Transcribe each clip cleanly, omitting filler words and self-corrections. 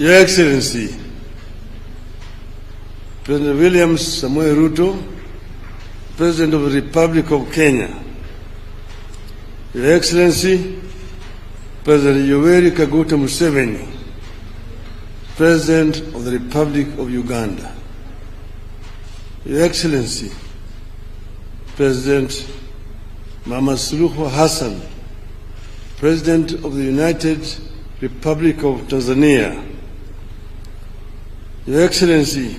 Your Excellency, President William Samoei Ruto, President of the Republic of Kenya, Your Excellency, President Yoweri Kaguta Museveni, President of the Republic of Uganda, Your Excellency, President Mama Suluhu Hassan, President of the United Republic of Tanzania, Your Excellency,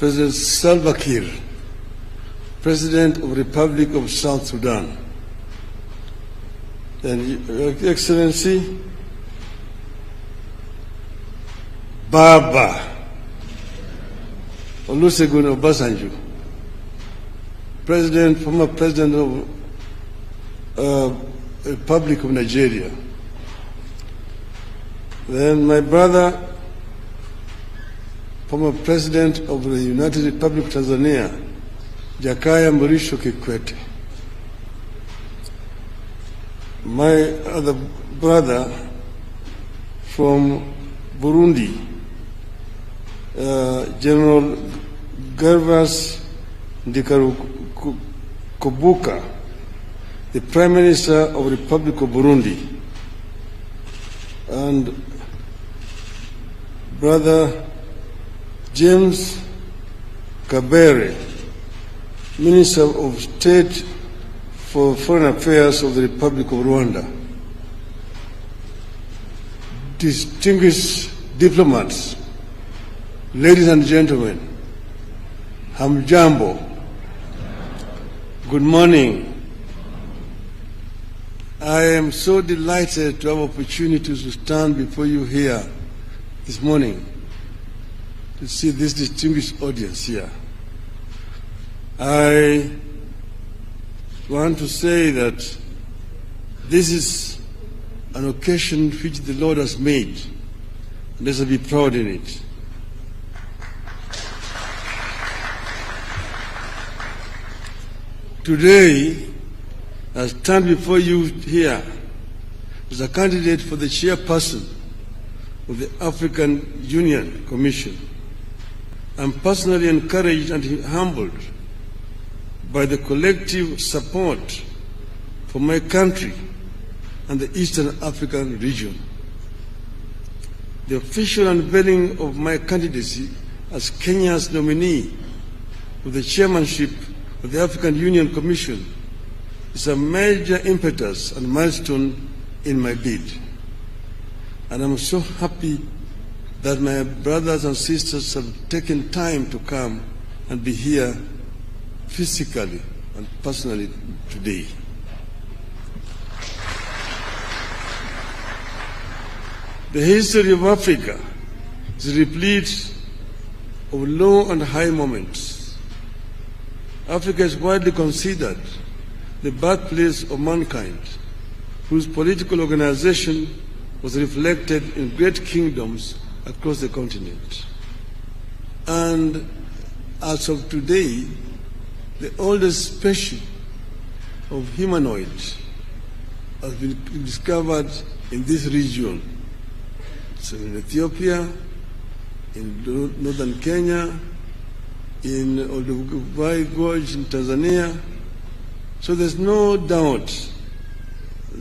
President Salva Kiir, President of the Republic of South Sudan, and Your Excellency, Baba Olusegun Obasanjo, former President of the Republic of Nigeria. Then my brother, former President of the United Republic of Tanzania, Jakaya Mrisho Kikwete. My other brother from Burundi, General Gervas Ndikarukubuka, the Prime Minister of the Republic of Burundi, and Brother James Kabere, Minister of State for Foreign Affairs of the Republic of Rwanda. Distinguished diplomats, ladies and gentlemen, hamjambo, good morning. I am so delighted to have opportunities to stand before you here this morning to see this distinguished audience here. I want to say that this is an occasion which the Lord has made, and let us be proud in it. Today, I stand before you here as a candidate for the chairperson of the African Union Commission. I'm personally encouraged and humbled by the collective support for my country and the Eastern African region. The official unveiling of my candidacy as Kenya's nominee for the chairmanship of the African Union Commission is a major impetus and milestone in my bid. And I'm so happy that my brothers and sisters have taken time to come and be here physically and personally today. The history of Africa is replete of low and high moments. Africa is widely considered the birthplace of mankind, whose political organization was reflected in great kingdoms across the continent. And as of today, the oldest species of humanoids has been discovered in this region. So in Ethiopia, in northern Kenya, in Olduvai Gorge in Tanzania. So there's no doubt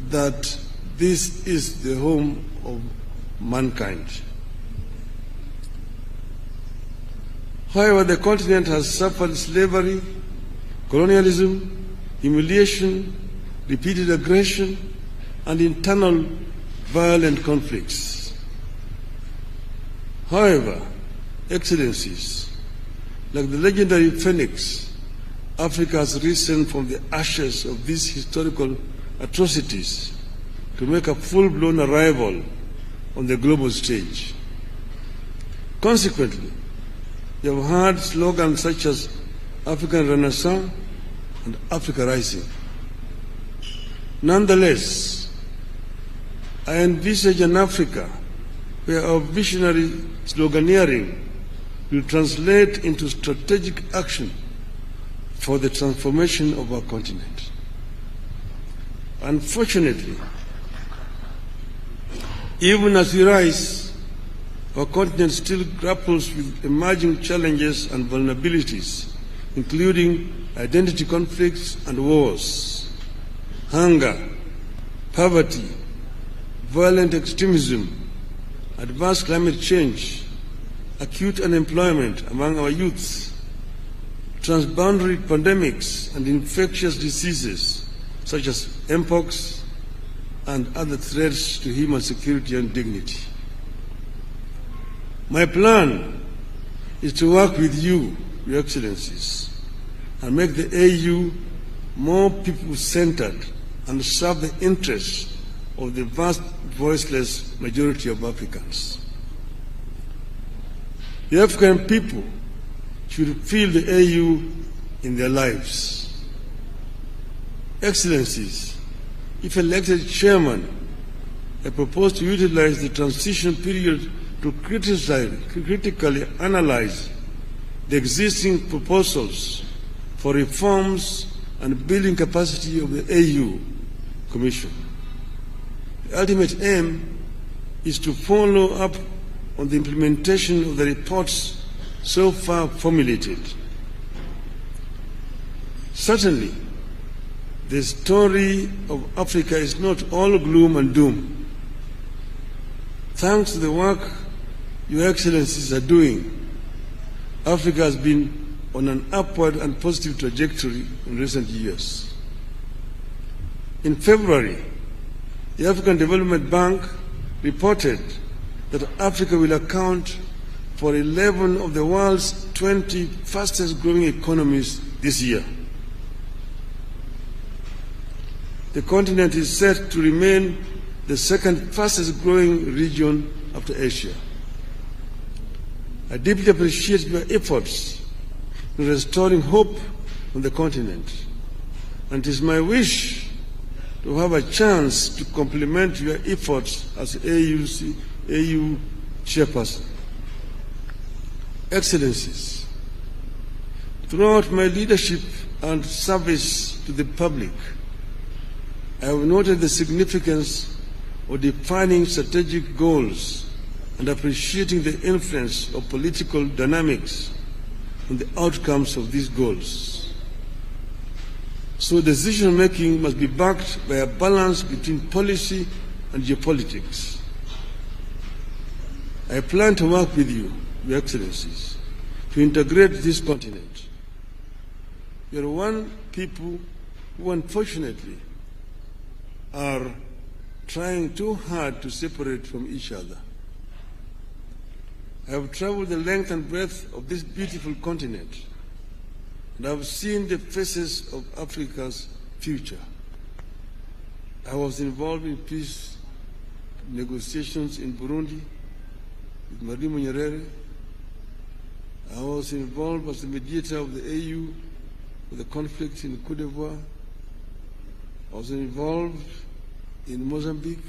that this is the home of mankind. However, the continent has suffered slavery, colonialism, humiliation, repeated aggression, and internal violent conflicts. However, Excellencies, like the legendary Phoenix, Africa has risen from the ashes of these historical atrocities to make a full-blown arrival on the global stage. Consequently, you have heard slogans such as African Renaissance and Africa Rising. Nonetheless, I envisage an Africa where our visionary sloganeering will translate into strategic action for the transformation of our continent. Unfortunately, even as we rise our continent still grapples with emerging challenges and vulnerabilities, including identity conflicts and wars, hunger, poverty, violent extremism, adverse climate change, acute unemployment among our youth, transboundary pandemics and infectious diseases such as mpox and other threats to human security and dignity. My plan is to work with you, Your Excellencies, and make the AU more people-centered and serve the interests of the vast voiceless majority of Africans. The African people should feel the AU in their lives. Excellencies, if elected chairman, I propose to utilize the transition period to critically analyze the existing proposals for reforms and building capacity of the AU Commission. The ultimate aim is to follow up on the implementation of the reports so far formulated. Certainly, the story of Africa is not all gloom and doom. Thanks to the work Your Excellencies are doing, Africa has been on an upward and positive trajectory in recent years. In February, the African Development Bank reported that Africa will account for 11 of the world's 20 fastest growing economies this year. The continent is set to remain the second fastest growing region after Asia. I deeply appreciate your efforts in restoring hope on the continent, and it is my wish to have a chance to complement your efforts as AU Chairperson. Excellencies, throughout my leadership and service to the public, I have noted the significance of defining strategic goals and appreciating the influence of political dynamics on the outcomes of these goals. So decision-making must be backed by a balance between policy and geopolitics. I plan to work with you, Your Excellencies, to integrate this continent. We are one people who unfortunately are trying too hard to separate from each other. I have traveled the length and breadth of this beautiful continent, and I have seen the faces of Africa's future. I was involved in peace negotiations in Burundi with Marimu Nyerere. I was involved as the mediator of the AU with the conflict in Côte d'Ivoire. I was involved in Mozambique.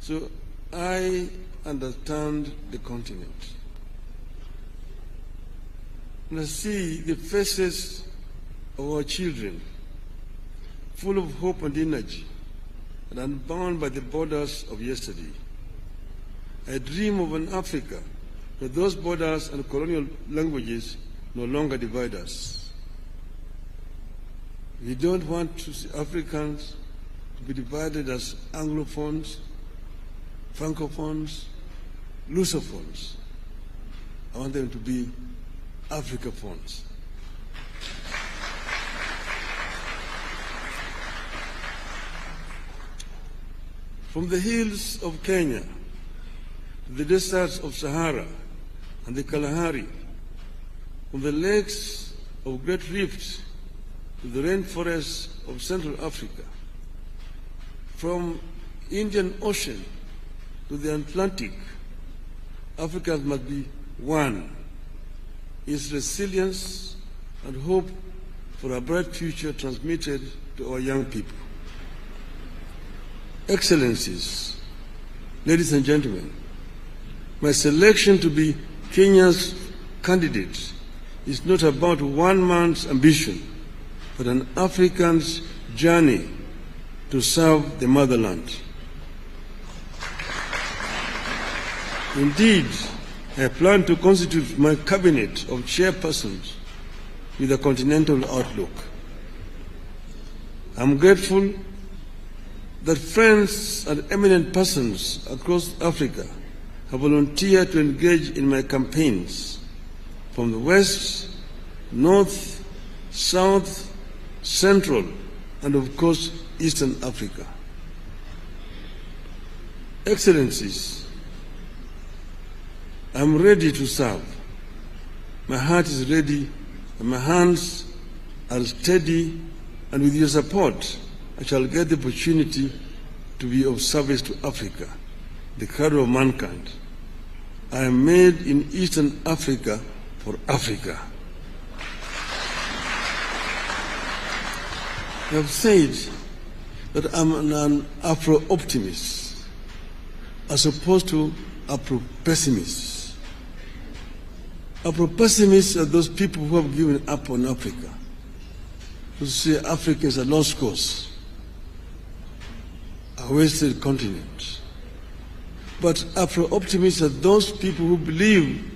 So I understand the continent. And I see the faces of our children, full of hope and energy, and unbound by the borders of yesterday. I dream of an Africa where those borders and colonial languages no longer divide us. We don't want to see Africans to be divided as Anglophones, Francophones, Lusophones. I want them to be Africophones. From the hills of Kenya to the deserts of Sahara and the Kalahari, from the lakes of Great Rift to the rainforests of Central Africa, from Indian Ocean to the Atlantic, Africans must be one. Its resilience and hope for a bright future transmitted to our young people. Excellencies, ladies and gentlemen, my selection to be Kenya's candidate is not about one man's ambition, but an African's journey to serve the motherland. Indeed, I plan to constitute my cabinet of chairpersons with a continental outlook. I'm grateful that friends and eminent persons across Africa have volunteered to engage in my campaigns from the West, North, South, Central, and of course, Eastern Africa. Excellencies, I'm ready to serve. My heart is ready and my hands are steady, and with your support, I shall get the opportunity to be of service to Africa, the cradle of mankind. I am made in Eastern Africa for Africa. I have said that I'm an Afro-optimist as opposed to Afro-pessimist. Afro-pessimists are those people who have given up on Africa, who say Africa is a lost cause, a wasted continent. But Afro-optimists are those people who believe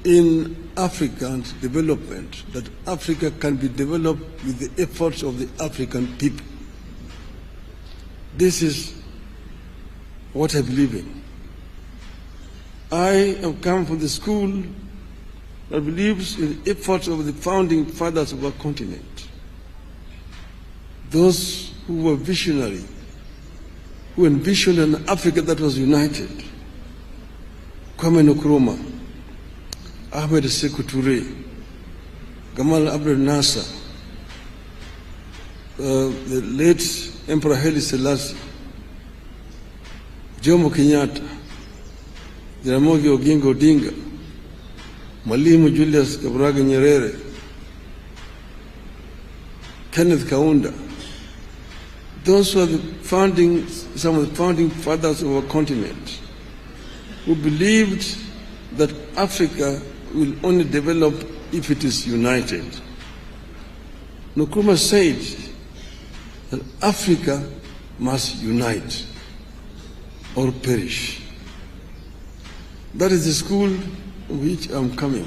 in African development, that Africa can be developed with the efforts of the African people. This is what I believe in. I have come from the school that believes in the efforts of the founding fathers of our continent, those who were visionary, who envisioned an Africa that was united. Kwame Nkrumah, Ahmed Sekou Toure, Gamal Abdel Nasser, the late Emperor Haile Selassie, Jomo Kenyatta, Jaramogi Oginga Odinga, Mwalimu Julius Kambarage Nyerere, Kenneth Kaunda. Those were some of the founding fathers of our continent, who believed that Africa will only develop if it is united. Nkrumah said that Africa must unite or perish. That is the school of which I'm coming.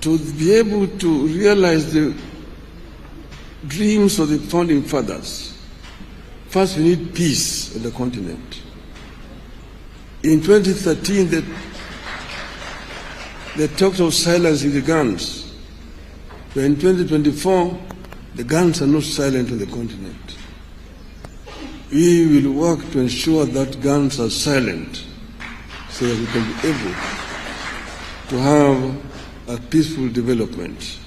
To be able to realize the dreams of the founding fathers, first we need peace on the continent. In 2013, they talked of silencing the guns. But in 2024, the guns are not silent on the continent. We will work to ensure that guns are silent so that we can be able to have a peaceful development.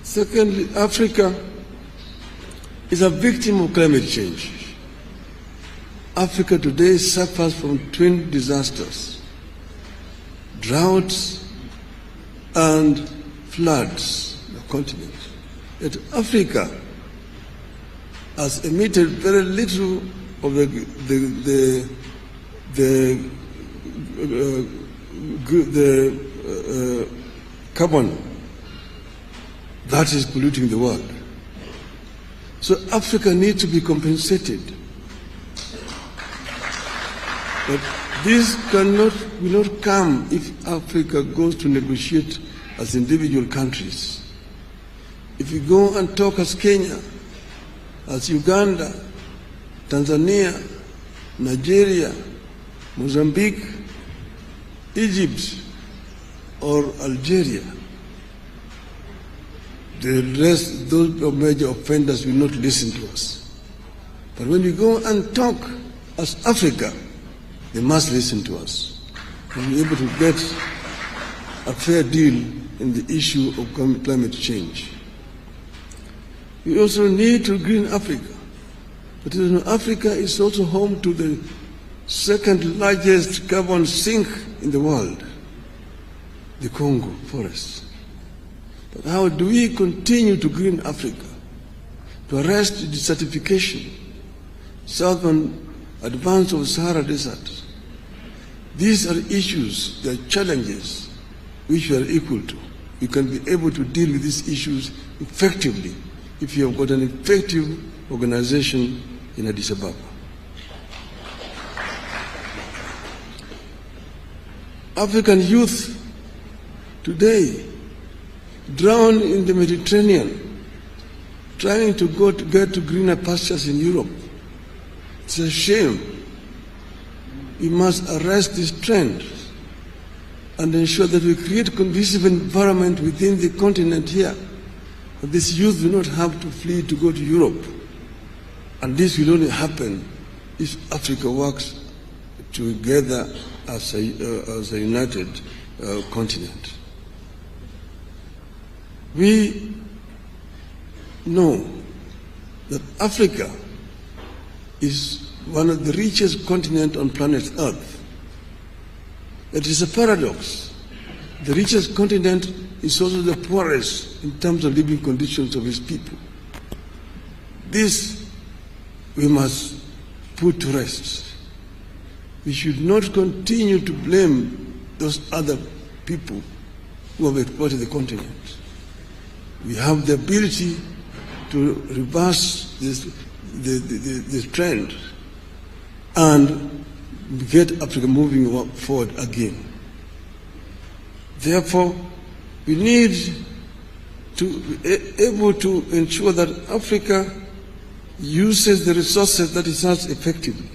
Secondly, Africa is a victim of climate change. Africa today suffers from twin disasters: droughts and floods on the continent. Yet Africa has emitted very little of the carbon that is polluting the world. So Africa needs to be compensated. But this will not come if Africa goes to negotiate as individual countries. If you go and talk as Kenya, as Uganda, Tanzania, Nigeria, Mozambique, Egypt, or Algeria, the rest, those major offenders will not listen to us. But when we go and talk as Africa, they must listen to us and be able to get a fair deal in the issue of climate change. We also need to green Africa. But you know, Africa is also home to the second largest carbon sink in the world, the Congo forest. But how do we continue to green Africa, to arrest desertification, southern advance of the Sahara Desert? These are issues, they are challenges which we are equal to. We can be able to deal with these issues effectively if you have got an effective organization in Addis Ababa. African youth today drown in the Mediterranean, trying to get to greener pastures in Europe. It's a shame. We must arrest this trend and ensure that we create a conducive environment within the continent here, that this youth will not have to flee to go to Europe. And this will only happen if Africa works together as a united continent. We know that Africa is one of the richest continents on planet Earth. It is a paradox. The richest continent is also the poorest in terms of living conditions of its people. This we must put to rest. We should not continue to blame those other people who have exploited the continent. We have the ability to reverse this trend and get Africa moving forward again. Therefore, we need to be able to ensure that Africa uses the resources that it has effectively.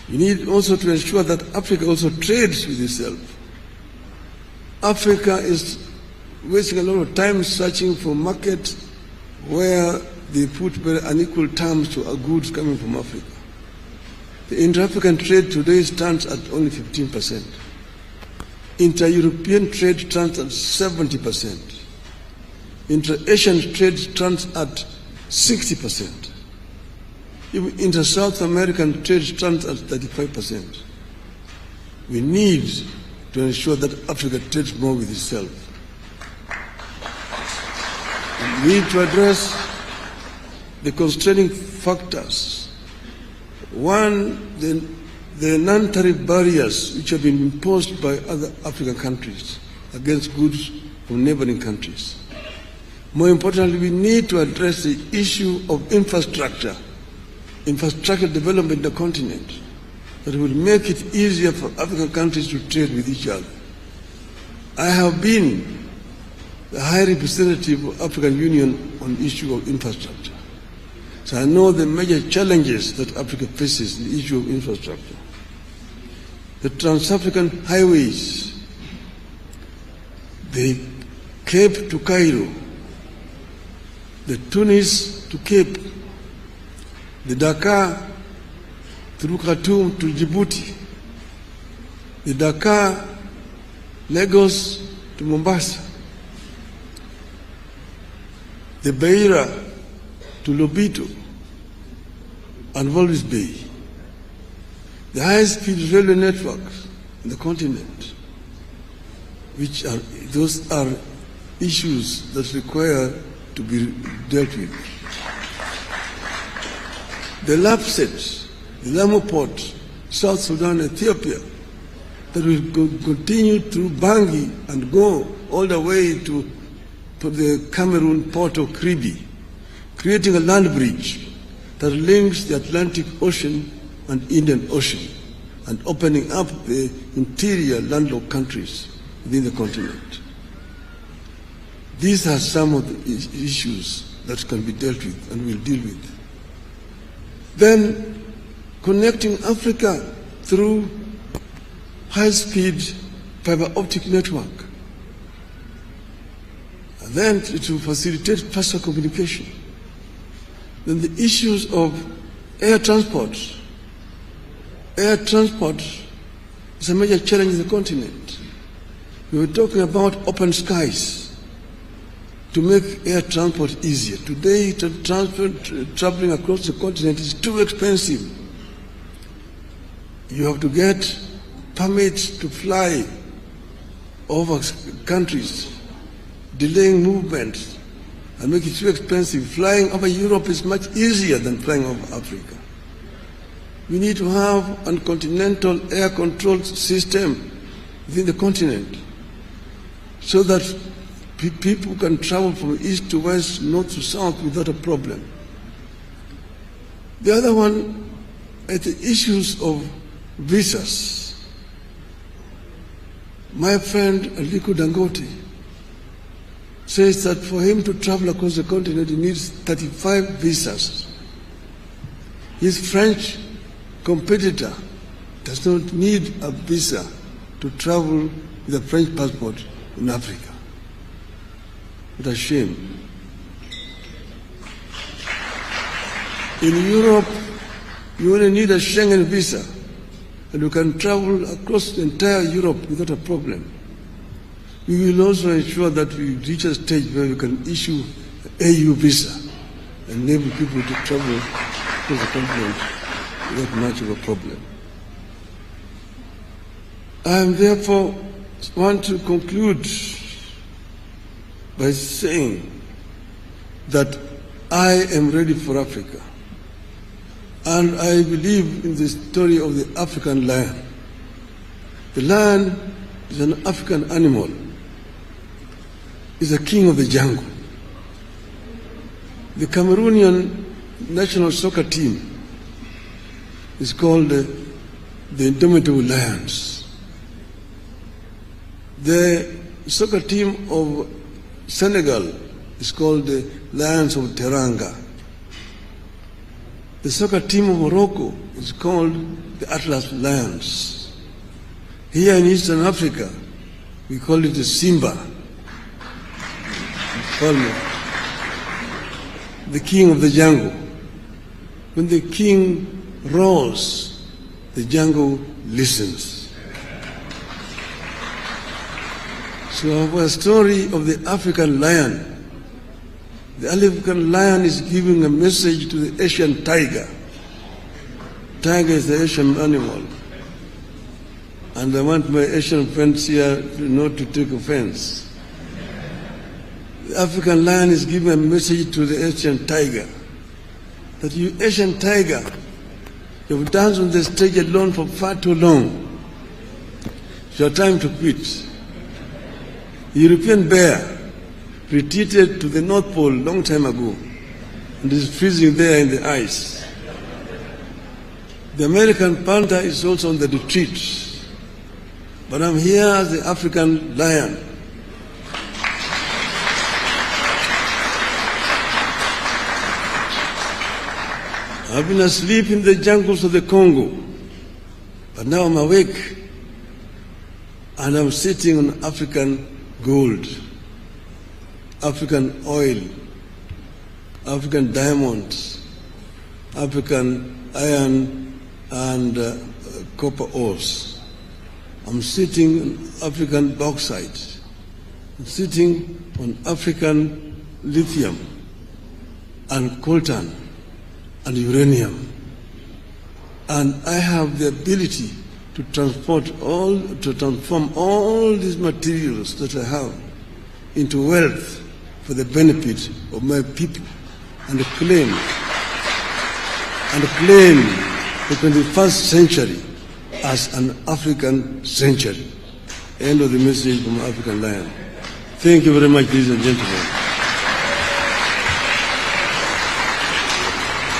We need also to ensure that Africa also trades with itself. Africa is wasting a lot of time searching for markets where they put very unequal terms to our goods coming from Africa. The inter-African trade today stands at only 15%. Inter-European trade stands at 70%. Inter-Asian trade stands at 60%. Even inter-South American trade stands at 35%. We need to ensure that Africa trades more with itself. We need to address the constraining factors. One, the non-tariff barriers which have been imposed by other African countries against goods from neighboring countries. More importantly, we need to address the issue of infrastructure development in the continent that will make it easier for African countries to trade with each other. I have been the High Representative of African Union on the issue of infrastructure. So I know the major challenges that Africa faces in the issue of infrastructure. The trans-African highways, the Cape to Cairo, the Tunis to Cape, the Dakar through Khartoum to Djibouti, the Dakar, Lagos to Mombasa, the Beira to Lobito and Walvis Bay, the high-speed railway networks in the continent, those are issues that require to be dealt with. The Lapset, the Lamu Port, South Sudan, Ethiopia, that will continue through Bangui and go all the way to the Cameroon port of Kribi, creating a land bridge that links the Atlantic Ocean and Indian Ocean and opening up the interior landlocked countries within the continent. These are some of the issues that can be dealt with and we'll deal with. Then connecting Africa through high-speed fiber optic network. And then to facilitate faster communication. Then the issues of air transport. Air transport is a major challenge in the continent. We were talking about open skies to make air transport easier. Today, traveling across the continent is too expensive. You have to get permits to fly over countries, delaying movements, and make it too expensive. Flying over Europe is much easier than flying over Africa. We need to have a continental air control system within the continent so that people can travel from east to west, north to south without a problem. The other one are the issues of visas. My friend Aliko Dangote says that for him to travel across the continent, he needs 35 visas. His French competitor does not need a visa to travel with a French passport in Africa. What a shame. In Europe, you only need a Schengen visa, and you can travel across the entire Europe without a problem. We will also ensure that we reach a stage where we can issue an AU visa and enable people to travel across the continent without much of a problem. I therefore want to conclude by saying that I am ready for Africa. And I believe in the story of the African lion. The lion is an African animal. It's the king of the jungle. The Cameroonian national soccer team is called the Indomitable Lions. The soccer team of Senegal is called the Lions of Teranga. The soccer team of Morocco is called the Atlas Lions. Here in Eastern Africa, we call it the Simba. Call me the king of the jungle. When the king roars, the jungle listens. So our story of the African lion. The African lion is giving a message to the Asian tiger. Tiger is the Asian animal. And I want my Asian friends here not to take offense. The African lion is giving a message to the Asian tiger. That you Asian tiger, you've danced on the stage alone for far too long. It's your time to quit. The European bear retreated to the North Pole long time ago and is freezing there in the ice. The American panther is also on the retreat. But I'm here as the African lion. I've been asleep in the jungles of the Congo, but now I'm awake and I'm sitting on African gold. African oil, African diamonds, African iron and copper ores. I'm sitting on African bauxite. I'm sitting on African lithium and coltan and uranium. And I have the ability to transform all these materials that I have into wealth for the benefit of my people, and claim the 21st century as an African century. End of the message from African Lion. Thank you very much, ladies and gentlemen.